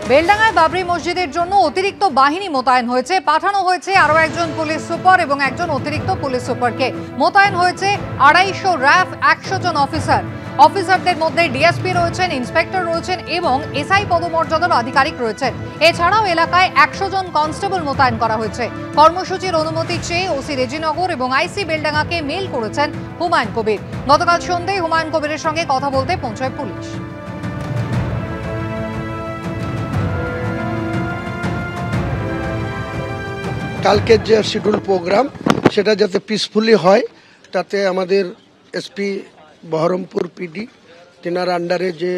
বেলডাঙ্গায় বাবরি মসজিদের জন্য অতিরিক্ত বাহিনী মোতায়েন হয়েছে। পাঠানো হয়েছে আরও একজন পুলিশ সুপার এবং একজন অতিরিক্ত পুলিশ সুপারকে। মোতায়েন হয়েছে 250 র্যাফ, 100 জন অফিসারদের মধ্যে ডিএসপি রয়েছেন, ইন্সপেক্টর রয়েছেন এবং এসআই পদমর্যাদার আধিকারিক রয়েছেন। এছাড়াও এলাকায় 100 জন কনস্টেবল মোতায়েন করা হয়েছে। কর্মসূচির অনুমতি চেয়ে ওসি রেজিনগর এবং আইসি বেলডাঙ্গাকে মেইল করেছেন হুমায়ুন কবির। গতকাল সন্ধ্যায় হুমায়ুন কবিরের সঙ্গে কথা বলতে পৌঁছায় পুলিশ। কালকের যে শিডিউল প্রোগ্রাম সেটা যাতে পিসফুলি হয় তাতে আমাদের এসপি বহরমপুর পিডি তেনার আন্ডারে যে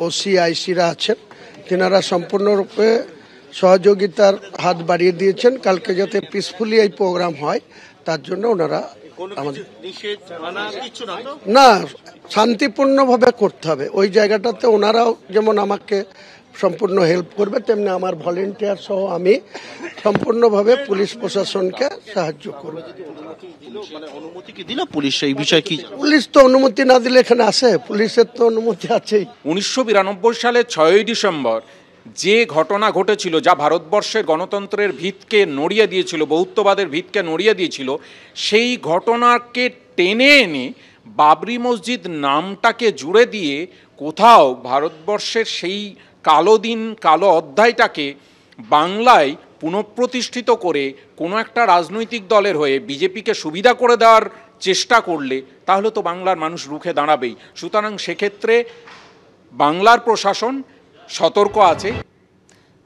ওসি আইসিরা আছেন তেনারা সম্পূর্ণরূপে সহযোগিতার হাত বাড়িয়ে দিয়েছেন। কালকে যাতে পিসফুলি এই প্রোগ্রাম হয় তার জন্য ওনারা আমাদের না শান্তিপূর্ণভাবে করতে হবে। ওই জায়গাটাতে ওনারাও যেমন আমাকে সম্পূর্ণ হেল্প করবে তেমনি আমার ভলেন্টিয়ার সহ আমি সম্পূর্ণভাবে পুলিশ প্রশাসনকে সাহায্য করব। অনুমতি কি দিল পুলিশ এই বিষয়ে? কি পুলিশ তো অনুমতি না দিলে এখানে আসে? পুলিশের তো অনুমতি আছেই। 1992 সালের 6ই ডিসেম্বর যে ঘটনা ঘটেছিল, যা ভারতবর্ষের গণতন্ত্রের ভিতকে নড়িয়ে দিয়েছিল, বহুত্ববাদের ভিতকে নড়িয়ে দিয়েছিল, সেই ঘটনাকে টেনে এনে বাবরি মসজিদ নামটাকে জুড়ে দিয়ে কোথাও ভারতবর্ষের সেই কালো দিন, কালো অধ্যায়টাকে বাংলায় পুনঃপ্রতিষ্ঠিত করে কোনো একটা রাজনৈতিক দলের হয়ে বিজেপিকে সুবিধা করে দেওয়ার চেষ্টা করলে তাহলে তো বাংলার মানুষ রুখে দাঁড়াবেই। সুতরাং সেক্ষেত্রে বাংলার প্রশাসন সতর্ক আছে।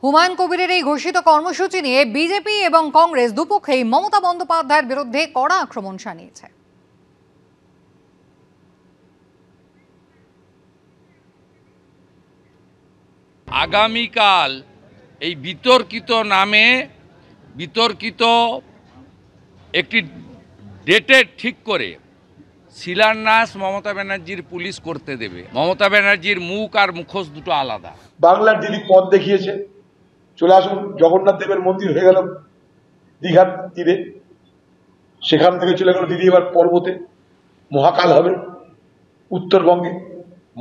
হুমায়ুন কবিরের এই ঘোষিত কর্মসূচি নিয়ে বিজেপি এবং কংগ্রেস দুপক্ষেই মমতা বন্দ্যোপাধ্যায়ের বিরুদ্ধে কড়া আক্রমণ শানিয়েছে। আগামীকাল এই বিতর্কিত একটি ডেটে ঠিক করে শিলান্যাস মমতা ব্যানার্জির পুলিশ করতে দেবে। মমতা ব্যানার্জির মুখ আর মুখোশ দুটো আলাদা। বাংলার দিদি পথ দেখিয়েছে। চলে আসুন, জগন্নাথ দেবের মন্দির হয়ে গেল দীঘার তীরে, সেখান থেকে চলে গেল দিদি এবার পর্বতে। মহাকাল হবে উত্তরবঙ্গে,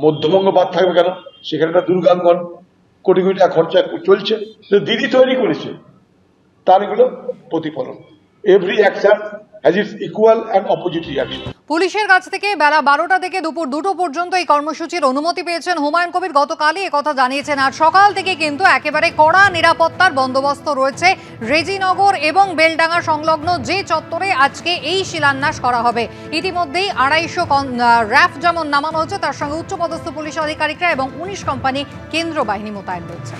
মধ্যবঙ্গ বাদ থাকবে কেন? সেখানে একটা দুর্গাঙ্গন, কোটি কোটি টাকা খরচা চলছে, দিদি তৈরি করেছে, তার এগুলো প্রতিফলন। Every action has its equal and opposite reaction. পুলিশের কাছ থেকে বেলা 12টা থেকে দুপুর 2টো পর্যন্ত এই কর্মসূচির অনুমতি পেয়েছেন হুমায়ুন কবির। গতকালই একথা জানিয়েছেন। আর সকাল থেকে কিন্তু একেবারে কড়া নিরাপত্তার বন্দোবস্ত রয়েছে রেজিনগর এবং বেলডাঙ্গা সংলগ্ন যে চত্বরে আজকে এই শিলান্যাস করা হবে। ইতিমধ্যেই 250 র্যাফ যেমন নামানো হচ্ছে, তার সঙ্গে উচ্চপদস্থ পুলিশ আধিকারিকরা এবং 19 কোম্পানি কেন্দ্র বাহিনী মোতায়েন রয়েছে।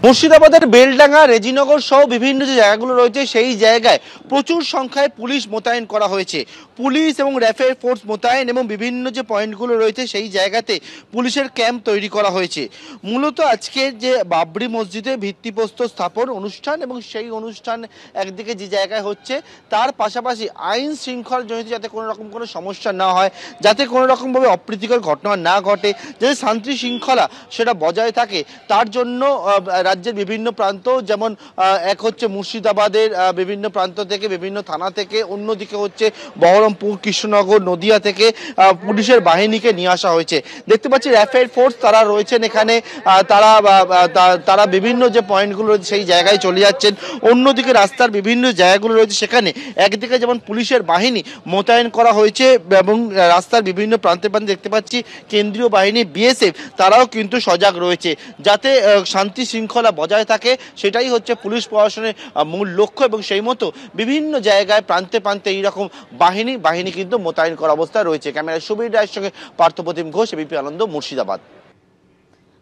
মুর্শিদাবাদের বেলডাঙ্গা, রেজিনগর সহ বিভিন্ন যে জায়গাগুলো রয়েছে সেই জায়গায় প্রচুর সংখ্যায় পুলিশ মোতায়েন করা হয়েছে। পুলিশ এবং র্যাফের ফোর্স মোতায়েন এবং বিভিন্ন যে পয়েন্টগুলো রয়েছে সেই জায়গাতে পুলিশের ক্যাম্প তৈরি করা হয়েছে। মূলত আজকে যে বাবরি মসজিদে ভিত্তিপ্রস্তর স্থাপন অনুষ্ঠান এবং সেই অনুষ্ঠান একদিকে যে জায়গায় হচ্ছে, তার পাশাপাশি আইন শৃঙ্খলাজনিত যাতে কোনো রকম কোনো সমস্যা না হয়, যাতে কোনো রকমভাবে অপ্রীতিকর ঘটনা না ঘটে, যাতে শান্তি শৃঙ্খলা সেটা বজায় থাকে, তার জন্য রাজ্যের বিভিন্ন প্রান্ত, যেমন এক হচ্ছে মুর্শিদাবাদের বিভিন্ন প্রান্ত থেকে, বিভিন্ন থানা থেকে, অন্যদিকে হচ্ছে বহরমপুর, কৃষ্ণনগর, নদিয়া থেকে পুলিশের বাহিনীকে নিয়ে আসা হয়েছে। দেখতে পাচ্ছি র্যাফের ফোর্স তারা রয়েছেন এখানে, তারা বিভিন্ন যে পয়েন্টগুলো রয়েছে সেই জায়গায় চলে যাচ্ছেন। অন্যদিকে রাস্তার বিভিন্ন জায়গাগুলো রয়েছে সেখানে একদিকে যেমন পুলিশের বাহিনী মোতায়েন করা হয়েছে এবং রাস্তার বিভিন্ন প্রান্তে প্রান্তে দেখতে পাচ্ছি কেন্দ্রীয় বাহিনী বিএসএফ তারাও কিন্তু সজাগ রয়েছে যাতে শান্তি শৃঙ্খলা বজায় থাকে। সেটাই হচ্ছে পুলিশ প্রশাসনের মূল লক্ষ্য এবং সেই মতো বিভিন্ন জায়গায় প্রান্তে প্রান্তে এইরকম বাহিনী কিন্তু মোতায়েন করা অবস্থায় রয়েছে। ক্যামেরায় সুবীর রায়ের সঙ্গে পার্থপ্রতিম ঘোষ, এবিপি আনন্দ, মুর্শিদাবাদ।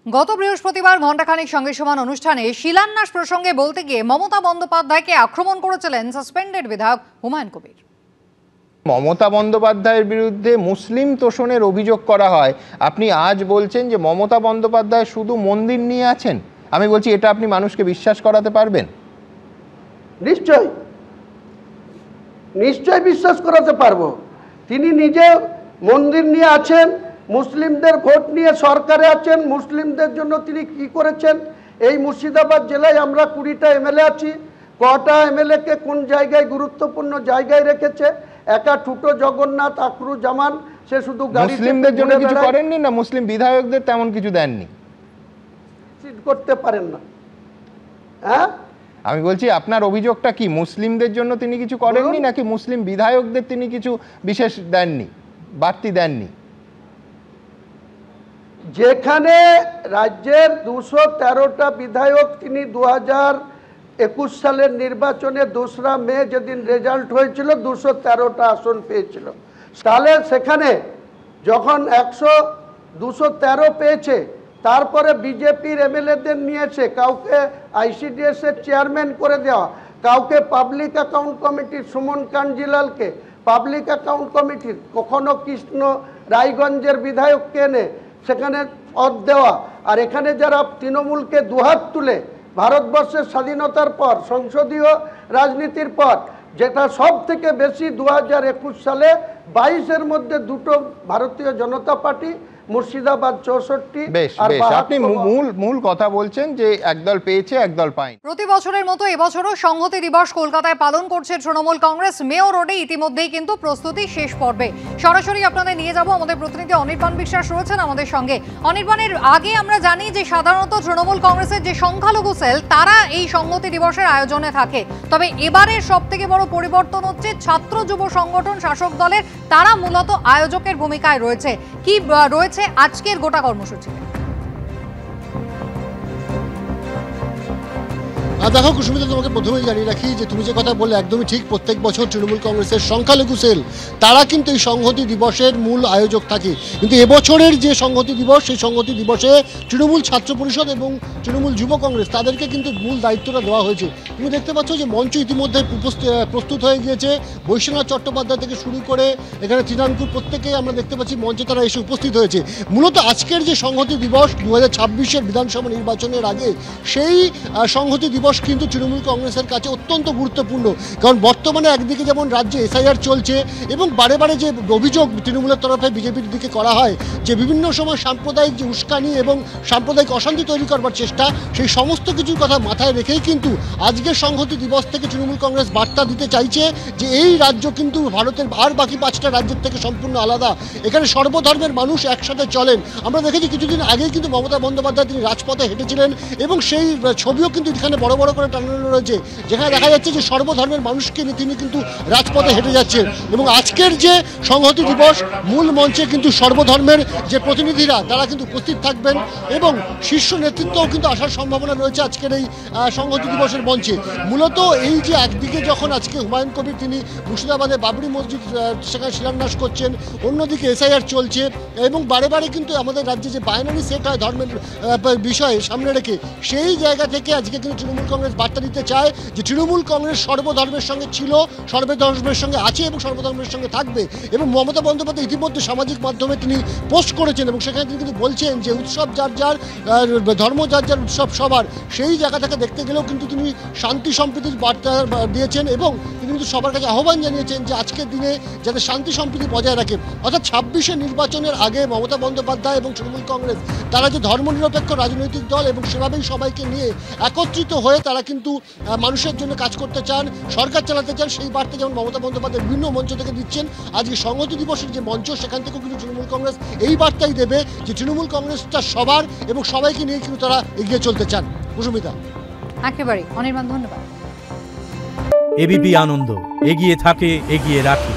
গত বৃহস্পতিবার ঘণ্টাখানেক সঙ্গে সমান অনুষ্ঠানে শিলান্যাস প্রসঙ্গে বলতে গিয়ে মমতা বন্দ্যোপাধ্যায়কে আক্রমণ করেছিলেন সাসপেন্ডেড বিধায়ক হুমায়ুন কবির। মমতা বন্দ্যোপাধ্যায়ের বিরুদ্ধে মুসলিম তোষণের অভিযোগ করা হয়, আপনি আজ বলছেন যে মমতা বন্দ্যোপাধ্যায় শুধু মন্দির নিয়ে আছেন। আমি বলছি এটা আপনি মানুষকে বিশ্বাস করাতে পারবেন? নিশ্চয় বিশ্বাস করাতে পারবো। তিনি নিজে মন্দির নিয়ে আছেন, মুসলিমদের ভোট নিয়ে সরকারে আছেন, মুসলিমদের জন্য তিনি কি করেছেন। এই মুর্শিদাবাদ জেলায় আমরা 20টা এমএলএ আছি, কটা এমএলএ কে কোন জায়গায় গুরুত্বপূর্ণ জায়গায় রেখেছে। একা ঠুটো জগন্নাথ আখরুজ্জামান সে শুধু মুসলিমদের জন্য কিছু করেননি না? মুসলিম বিধায়কদের তেমন কিছু দেননি? কমপ্লিট করতে পারেন না? হ্যাঁ, আমি বলছি আপনার অভিযোগটা কি মুসলিমদের জন্য তিনি কিছু করেননি, নাকি মুসলিম বিধায়কদের তিনি কিছু বিশেষ দেননি, বাড়তি দেননি? যেখানে রাজ্যের 213টা বিধায়ক তিনি 2021 সালের নির্বাচনে 2রা মে যেদিন রেজাল্ট হয়েছিল 213টা আসন পেয়েছিল, তাহলে সেখানে যখন 213 পেয়েছে, তারপরে বিজেপির এমএলএদের নিয়েছে, কাউকে আইসিডিএস এর চেয়ারম্যান করে দেওয়া, কাউকে পাবলিক অ্যাকাউন্ট কমিটির সুমন কাঞ্জিলালকে পাবলিক অ্যাকাউন্ট কমিটির, কখনো কৃষ্ণ রায়গঞ্জের বিধায়ককে এনে সেখানে পদ দেওয়া, আর এখানে যারা তৃণমূলকে দুহাত তুলে ভারতবর্ষের স্বাধীনতার পর সংসদীয় রাজনীতির পর যেটা সব থেকে বেশি 2021 সালে 22-এর মধ্যে দুটো ভারতীয় জনতা পার্টি, মুর্শিদাবাদ 64 বেশ আর বেশ, আপনি মূল কথা বলছেন যে একদল পেয়েছে একদল পায়নি। প্রতি বছরের মতো এবছরও সংহতি দিবস কলকাতায় পালন করছে তৃণমূল কংগ্রেস। মেয়র রোডে ইতিমধ্যেই কিন্তু প্রস্তুতি শেষ পর্বে। সরাসরি আপনাদের নিয়ে যাব, আমাদের প্রতিনিধি অনির্বাণ বিশ্বাস রয়েছেন আমাদের সঙ্গে। অনির্বাণের আগে আমরা জানি যে সাধারণত তৃণমূল কংগ্রেসের যে সংখ্যালঘু সেল তারা এই সংহতি দিবসের আয়োজনে থাকে, তবে এবারের সব থেকে বড় পরিবর্তন হচ্ছে ছাত্র যুব সংগঠন শাসক দলের, তারা মূলত আয়োজকের ভূমিকায় রয়েছে। কি রয়েছে আজকের গোটা কর্মসূচি? দেখো কুসুমিতা, তোমাকে প্রথমেই জানিয়ে রাখি যে তুমি যে কথা বললে একদমই ঠিক। প্রত্যেক বছর তৃণমূল কংগ্রেসের সংখ্যালঘু সেল তারা কিন্তু এই সংহতি দিবসের মূল আয়োজক থাকে, কিন্তু এবছরের যে সংহতি দিবস, সেই সংহতি দিবসে তৃণমূল ছাত্র পরিষদ এবং তৃণমূল যুব কংগ্রেস তাদেরকে কিন্তু মূল দায়িত্বটা দেওয়া হয়েছে। তুমি দেখতে পাচ্ছ যে মঞ্চ ইতিমধ্যে প্রস্তুত হয়ে গিয়েছে। বৈশ্বনাথ চট্টোপাধ্যায় থেকে শুরু করে এখানে তৃণাঙ্কুর প্রত্যেকেই আমরা দেখতে পাচ্ছি মঞ্চে তারা এসে উপস্থিত হয়েছে। মূলত আজকের যে সংহতি দিবস 2026-এর বিধানসভা নির্বাচনের আগে, সেই সংহতি দিবস কিন্তু তৃণমূল কংগ্রেসের কাছে অত্যন্ত গুরুত্বপূর্ণ। কারণ বর্তমানে একদিকে যেমন রাজ্যে এসআইআর চলছে এবং বারে বারে যে অভিযোগ তৃণমূলের তরফে বিজেপির দিকে করা হয় যে বিভিন্ন সময় সাম্প্রদায়িক যে উস্কানি এবং সাম্প্রদায়িক অশান্তি তৈরি করবার চেষ্টা, সেই সমস্ত কিছুর কথা মাথায় রেখেই কিন্তু আজকের সংহতি দিবস থেকে তৃণমূল কংগ্রেস বার্তা দিতে চাইছে যে এই রাজ্য কিন্তু ভারতের আর বাকি 5টা রাজ্যের থেকে সম্পূর্ণ আলাদা। এখানে সর্বধর্মের মানুষ একসাথে চলেন। আমরা দেখেছি কিছুদিন আগেই কিন্তু মমতা বন্দ্যোপাধ্যায় তিনি রাজপথে হেঁটেছিলেন এবং সেই ছবিও কিন্তু এখানে বড় বড় করে টানানো রয়েছে, যেখানে দেখা যাচ্ছে যে সর্বধর্মের মানুষকে তিনি কিন্তু রাজপথে হেঁটে যাচ্ছেন। এবং আজকের যে সংহতি দিবস, মূল মঞ্চে কিন্তু সর্বধর্মের যে প্রতিনিধিরা তারা কিন্তু উপস্থিত থাকবেন এবং শীর্ষ নেতৃত্বও কিন্তু আসার সম্ভাবনা রয়েছে আজকের এই সংহতি দিবসের মঞ্চে। মূলত এই যে একদিকে যখন আজকে হুমায়ুন কবির তিনি মুর্শিদাবাদে বাবরি মসজিদ সেখানে শিলান্যাস করছেন, অন্যদিকে এসআইআর চলছে এবং বারে বারে কিন্তু আমাদের রাজ্যে যে বাইনারি সেট হয় ধর্মের বিষয়ে সামনে রেখে, সেই জায়গা থেকে আজকে কিন্তু তৃণমূল কংগ্রেস বার্তা দিতে চায় যে তৃণমূল কংগ্রেস সর্বধর্মের সঙ্গে ছিল, সর্বধর্মের সঙ্গে আছে এবং সর্বধর্মের সঙ্গে থাকবে। এবং মমতা বন্দ্যোপাধ্যায় ইতিমধ্যে সামাজিক মাধ্যমে তিনি পোস্ট করেছেন এবং সেখানে তিনি কিন্তু বলছেন যে উৎসব যার যার, ধর্ম যার যার, উৎসব সবার। সেই জায়গা থেকে দেখতে গেলেও কিন্তু তিনি শান্তি সম্প্রীতির বার্তা দিয়েছেন এবং তিনি কিন্তু সবার কাছে আহ্বান জানিয়েছেন যে আজকের দিনে যাতে শান্তি সম্প্রীতি বজায় রাখে। অর্থাৎ 26-এর নির্বাচনের আগে মমতা বন্দ্যোপাধ্যায় এবং তৃণমূল কংগ্রেস তারা যে ধর্মনিরপেক্ষ রাজনৈতিক দল এবং সেভাবেই সবাইকে নিয়ে একত্রিত হয়ে তারা কিন্তু মানুষের জন্য কাজ করতে চান, সরকার চালাতে চান, সেই বার্তা যেমন মমতা বন্দ্যোপাধ্যায় বিভিন্ন মঞ্চ থেকে দিচ্ছেন, আজকে সংহতি দিবসের যে মঞ্চ সেখান থেকেও কিন্তু তৃণমূল কংগ্রেস এই বার্তাই দেবে যে তৃণমূল কংগ্রেসটা সবার এবং সবাইকে নিয়ে কিন্তু তারা এগিয়ে চলতে চান। কুসুমিতা, একেবারে অনির্বাণ, ধন্যবাদ। এবিপি আনন্দ, এগিয়ে থাকে, এগিয়ে রাখে।